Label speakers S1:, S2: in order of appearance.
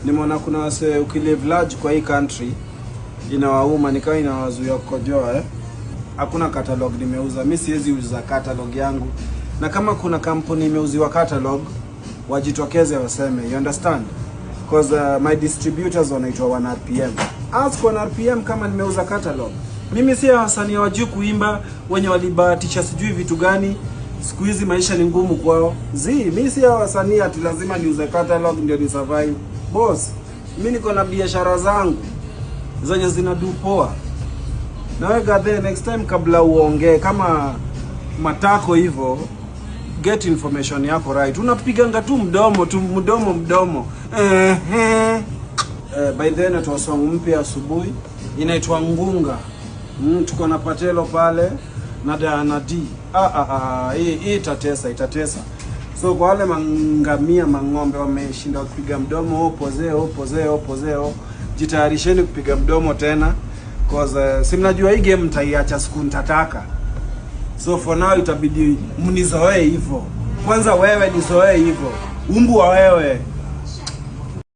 S1: Nimeona kuna wase ukilive large kwa hii country inawauma nikawa inawazuia kukojoa Hakuna catalog nimeuza. Mimi siwezi uza catalog yangu. Na kama kuna kampuni imeuziwa catalog, wajitokeze waseme, you understand? Because my distributors wanaitwa 1RPM. Ask 1RPM kama nimeuza catalog. Mimi si wasanii hawajui kuimba, wenye walibahatisha sijui vitu gani. Siku hizi maisha ni ngumu kwao. Mimi si wasanii ati lazima niuze catalog ndio ni survive. Boss, mimi niko na biashara zangu zenye zinadu poa. Na wewe gathe next time kabla uongee kama matako hivyo, get information yako right. Unapiganga tu mdomo. By then tu song mpya asubuhi inaitwa Ngunga. Tuko na Patelo pale na Diana D. Hii itatesa. So kwa wale mangamia mang'ombe wameshinda kupiga mdomo, pozeo, jitayarisheni kupiga mdomo tena cause si mnajua hii game mtaiacha siku nitataka. So for now itabidi mnizoee hivyo. Kwanza wewe nizoee hivyo. Umbu wa wewe.